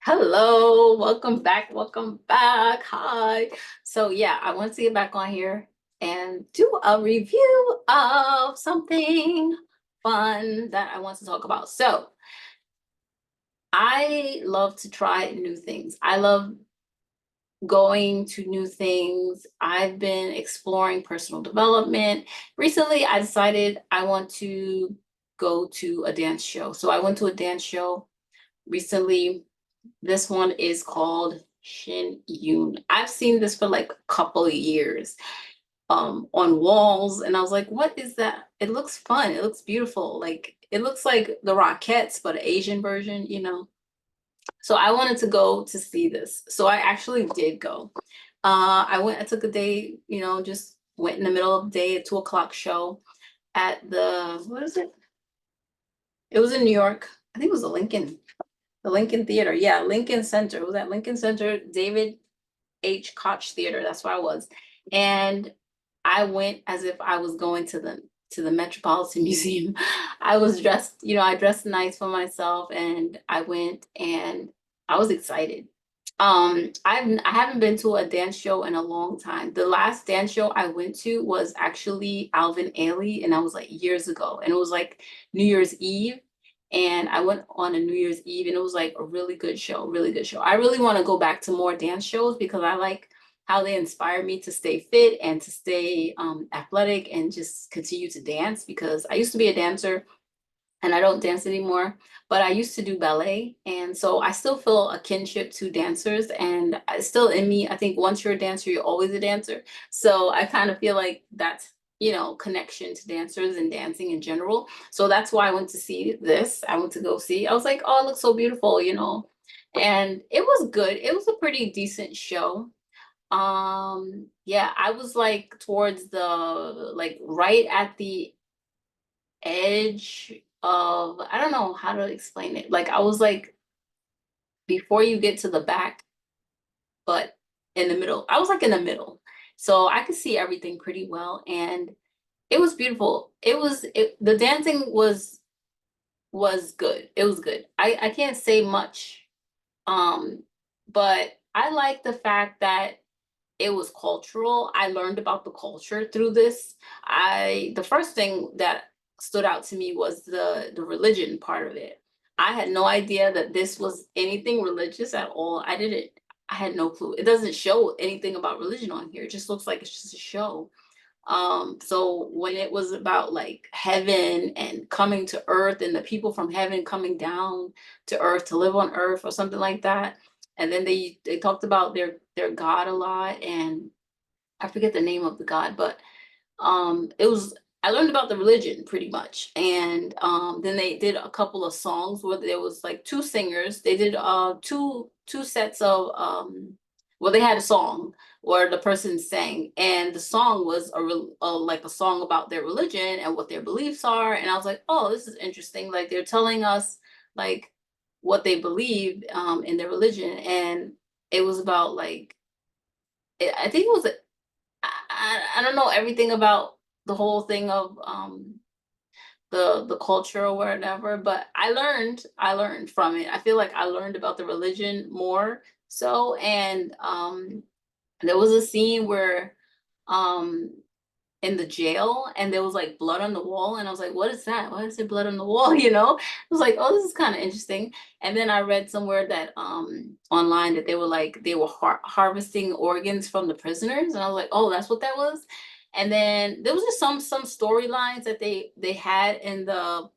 Hello, welcome back, welcome back. Hi. So yeah, I want to get back on here and do a review of something fun that I want to talk about. So I love to try new things. I love going to new things. I've been exploring personal development. Recently, I decided I want to go to a dance show. So I went to a dance show recently. This one is called Shen Yun. I've seen this for like a couple of years on walls, and I was like, what is that? It looks fun. It looks beautiful. Like it looks like the Rockettes, but an Asian version. So I wanted to go to see this. So I actually did go. I took a day, just went in the middle of the day at 2 o'clock show at what is it? It was in New York. I think it was the Lincoln Theater. Yeah, Lincoln Center. It was at Lincoln Center, David H. Koch Theater. That's where I was. And I went as if I was going to the Metropolitan Museum. I was dressed, I dressed nice for myself, and I went and I was excited. I haven't been to a dance show in a long time. The last dance show I went to was actually Alvin Ailey, and that was like years ago. And it was like New Year's Eve. And I went on a New Year's Eve, and it was like a really good show, really good show. I really want to go back to more dance shows because I like how they inspire me to stay fit and to stay athletic and just continue to dance, because I used to be a dancer and I don't dance anymore, but I used to do ballet. And so I still feel a kinship to dancers, and it's still in me. I think once you're a dancer, you're always a dancer. So I kind of feel like that's, connection to dancers and dancing in general. So that's why I went to see this. I went to go see. I was like, oh, it looks so beautiful. And it was good. It was a pretty decent show. Yeah, I was like towards like right at the edge of, I don't know how to explain it. Like I was like before you get to the back, but in the middle. I was like in the middle. So I could see everything pretty well, and it was beautiful. The dancing was good. It was good. I can't say much. Um but I like the fact that it was cultural. I learned about the culture through this. The first thing that stood out to me was the religion part of it. I had no idea that this was anything religious at all. I had no clue. It doesn't show anything about religion on here. It just looks like it's just a show. So when it was about like heaven and coming to earth and the people from heaven coming down to earth to live on earth or something like that, and then they talked about their God a lot, and I forget the name of the God, but it was, I learned about the religion pretty much. And then they did a couple of songs where there was like two singers. They did two sets of well, they had a song where the person sang, and the song was like a song about their religion and what their beliefs are. And I was like, oh, this is interesting. Like they're telling us like what they believe in their religion. And it was about like I think it was I don't know everything about the whole thing of the culture or whatever, but I learned from it. I feel like I learned about the religion more so. And there was a scene where um in the jail, and there was like blood on the wall, and I was like, what is that? Why is there blood on the wall? I was like, oh, this is kind of interesting. And then I read somewhere that online that they were harvesting organs from the prisoners, and I was like, oh, that's what that was. And then there was just some storylines that they had in the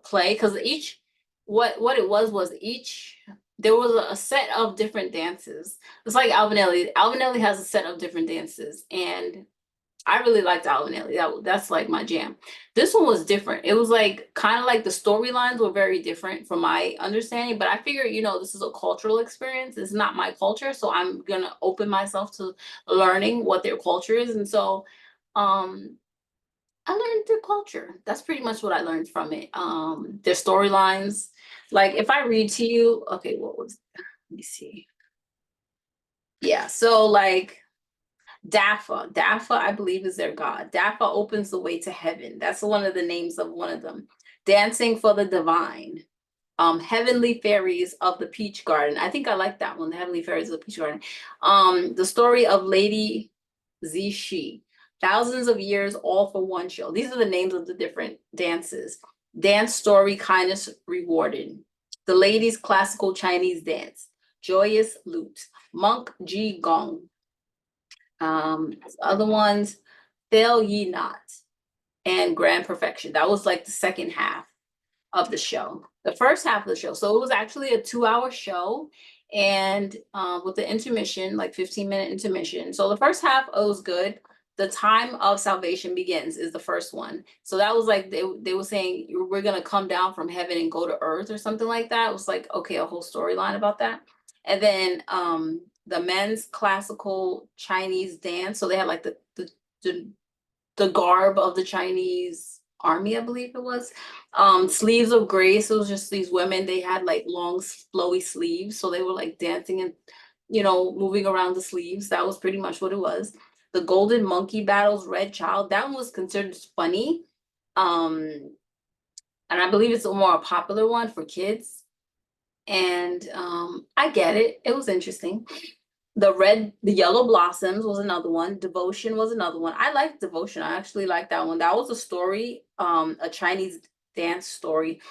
play, because each what it was each there was a set of different dances. It's like Alvin Ailey has a set of different dances, and I really liked Alvin Ailey. That's like my jam. This one was different. It was like kind of like the storylines were very different from my understanding, but I figured, this is a cultural experience. It's not my culture, so I'm gonna open myself to learning what their culture is. And so um I learned their culture. That's pretty much what I learned from it. Their storylines. Like if I read to you, okay, let me see. Yeah, so like Dafa, I believe, is their god. Dafa opens the way to heaven. That's one of the names of one of them. Dancing for the Divine. Heavenly Fairies of the Peach Garden. I think I like that one, the Heavenly Fairies of the Peach Garden. The Story of Lady Zishi. Thousands of Years, All for One Show. These are the names of the different dances. Dance Story, Kindness Rewarded. The Ladies Classical Chinese Dance. Joyous Lute. Monk Ji Gong. Other ones, Fail Ye Not, and Grand Perfection. That was like the second half of the show. The first half of the show. So it was actually a 2-hour show, and with the intermission, like 15-minute intermission. So the first half, it was good. The Time of Salvation Begins is the first one. So that was like they were saying we're gonna come down from heaven and go to earth or something like that. It was like, okay, a whole storyline about that. And then the men's classical Chinese dance. So they had like the garb of the Chinese army, I believe it was. Sleeves of Grace, it was just these women, they had like long flowy sleeves, so they were like dancing and moving around the sleeves. That was pretty much what it was. The Golden Monkey Battles, Red Child, that one was considered funny. And I believe it's a more popular one for kids. And I get it. It was interesting. The Yellow Blossoms was another one. Devotion was another one. I liked Devotion. I actually liked that one. That was a story, a Chinese dance story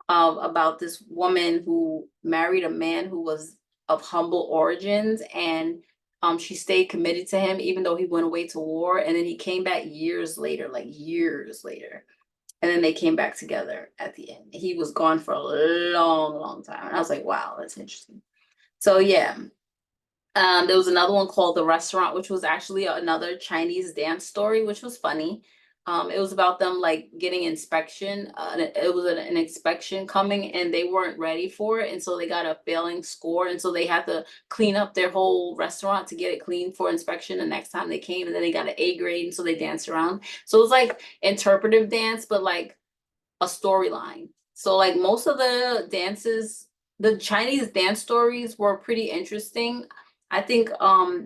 about this woman who married a man who was of humble origins, and she stayed committed to him even though he went away to war, and then he came back years later, like years later. And then they came back together at the end. He was gone for a long, long time. And I was like, wow, that's interesting. So yeah. There was another one called The Restaurant, which was actually another Chinese dance story, which was funny. It was about them like getting inspection. It was an inspection coming and they weren't ready for it. And so they got a failing score. And so they had to clean up their whole restaurant to get it clean for inspection the next time they came. And then they got an A grade. And so they danced around. So it was like interpretive dance, but like a storyline. So like most of the dances, the Chinese dance stories were pretty interesting. I think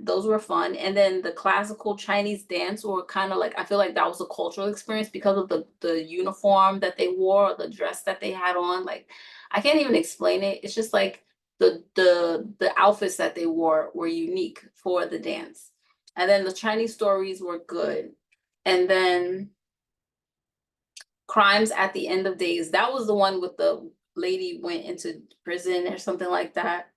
those were fun. And then the classical Chinese dance were kind of like, I feel like that was a cultural experience because of the uniform that they wore, the dress that they had on. Like I can't even explain it. It's just like the outfits that they wore were unique for the dance. And then the Chinese stories were good. And then Crimes at the End of Days. That was the one with the lady went into prison or something like that.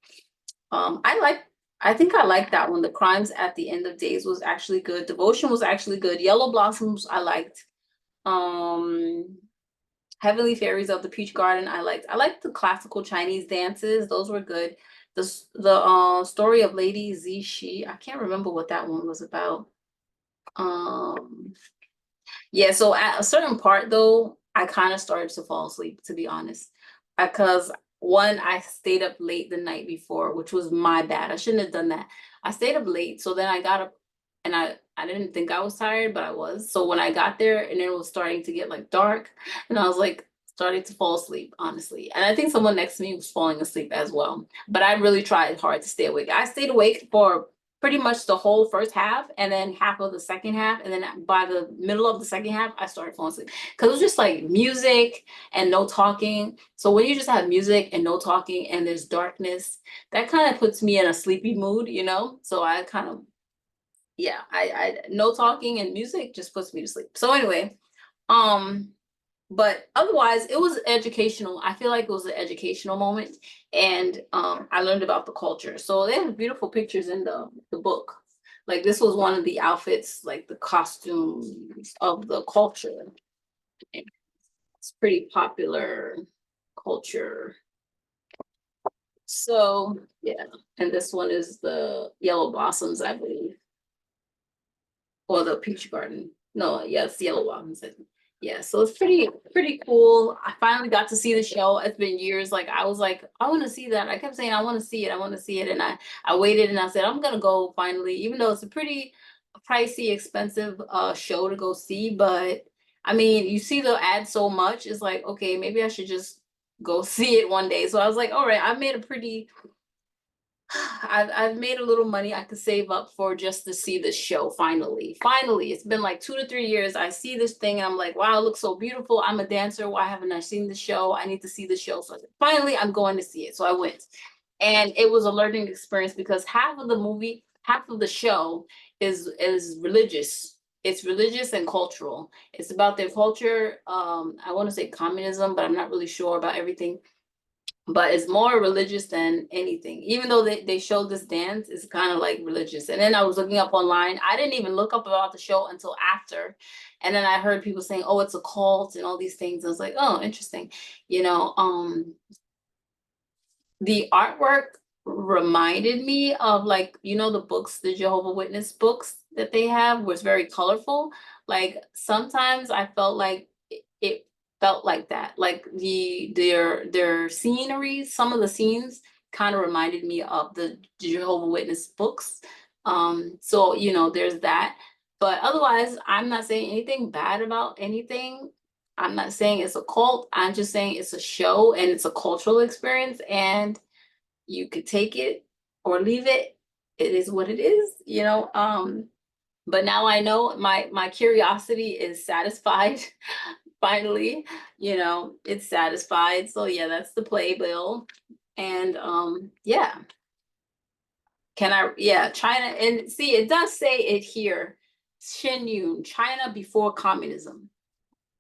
I think I like that one. The Crimes at the End of Days was actually good. Devotion was actually good. Yellow Blossoms I liked. Heavenly Fairies of the Peach Garden I liked. I liked the classical Chinese dances. Those were good. The Story of Lady Zishi. I can't remember what that one was about. Yeah, so at a certain part though, I kind of started to fall asleep, to be honest. Because one, I stayed up late the night before, which was my bad. I shouldn't have done that. I stayed up late, so then I got up and I didn't think I was tired, but I was. So when I got there and it was starting to get like dark, and I was like starting to fall asleep, honestly. And I think someone next to me was falling asleep as well. But I really tried hard to stay awake. I stayed awake for pretty much the whole first half and then half of the second half. And then by the middle of the second half, I started falling asleep because it was just like music and no talking. So when you just have music and no talking and there's darkness, that kind of puts me in a sleepy mood, you know? So I kind of, yeah, I no talking and music just puts me to sleep. So anyway, um, but otherwise it was educational. I feel like it was an educational moment, and I learned about the culture. So they have beautiful pictures in the book. Like this was one of the outfits, like the costumes of the culture. It's pretty popular culture. So yeah, and this one is the Yellow Blossoms, I believe, or the Peach Garden. No, yeah, it's Yellow Blossoms. Yeah, so it's pretty cool. I finally got to see the show. It's been years. Like I was like, I want to see that. I kept saying I want to see it. I want to see it, and I waited and I said I'm gonna go finally, even though it's a pretty pricey, expensive show to go see. But I mean, you see the ad so much, it's like okay, maybe I should just go see it one day. So I was like, all right, I made a pretty I've made a little money I could save up for just to see this show finally. Finally, it's been like 2 to 3 years. I see this thing and I'm like, wow, it looks so beautiful. I'm a dancer. Why haven't I seen the show? I need to see the show. So I said, finally, I'm going to see it. So I went. And it was a learning experience because half of the movie, half of the show is religious. It's religious and cultural. It's about their culture. I want to say communism, but I'm not really sure about everything, but it's more religious than anything. Even though they showed this dance, it's kind of like religious. And then I was looking up online. I didn't even look up about the show until after. And then I heard people saying, oh, it's a cult and all these things. I was like, oh, interesting. You know, the artwork reminded me of, like, you know, the books, the Jehovah Witness books that they have was very colorful. Like sometimes I felt like it felt like that. Like their scenery, some of the scenes kind of reminded me of the Jehovah Witness books. So you know, there's that. But otherwise, I'm not saying anything bad about anything. I'm not saying it's a cult. I'm just saying it's a show and it's a cultural experience, and you could take it or leave it. It is what it is, you know. But now I know my curiosity is satisfied. Finally, you know, it's satisfied. So yeah, that's the playbill. And yeah. Can I, yeah, China, and see, it does say it here. Shen Yun, China before communism.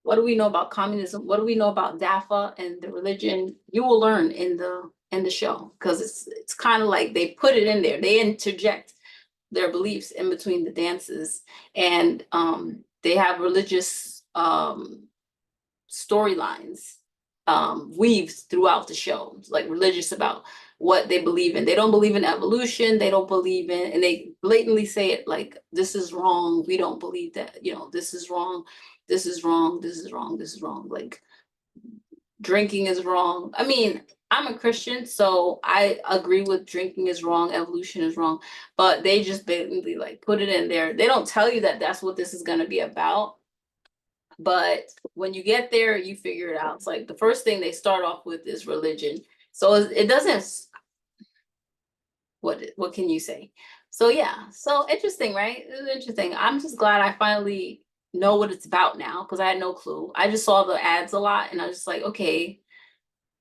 What do we know about communism? What do we know about DAFA and the religion? You will learn in the show, because it's kind of like they put it in there. They interject their beliefs in between the dances, and they have religious storylines weaves throughout the show, like religious about what they believe in. They don't believe in evolution. They don't believe in, and they blatantly say it like, this is wrong. We don't believe that, you know, this is wrong. This is wrong. This is wrong. This is wrong. Like drinking is wrong. I mean, I'm a Christian, so I agree with drinking is wrong, evolution is wrong, but they just basically like put it in there. They don't tell you that that's what this is going to be about. But when you get there, you figure it out. It's like the first thing they start off with is religion. So it doesn't, what can you say? So yeah, so interesting, right? It was interesting. I'm just glad I finally know what it's about now, because I had no clue. I just saw the ads a lot and I was just like, okay,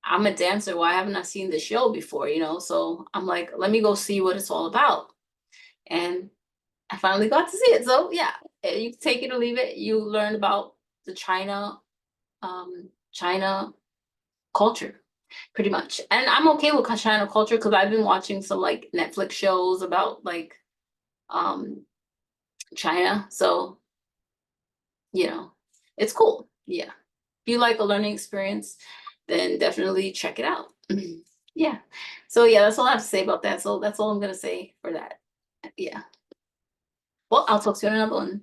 I'm a dancer. Why haven't I seen the show before? You know, so I'm like, let me go see what it's all about. And I finally got to see it. So yeah, you can take it or leave it. You learn about the China culture, pretty much. And I'm okay with China culture because I've been watching some like Netflix shows about like um China. So, you know, it's cool. Yeah. If you like a learning experience, then definitely check it out. Yeah. So yeah, that's all I have to say about that. So that's all I'm gonna say for that. Yeah. Well, I'll talk to you on another one.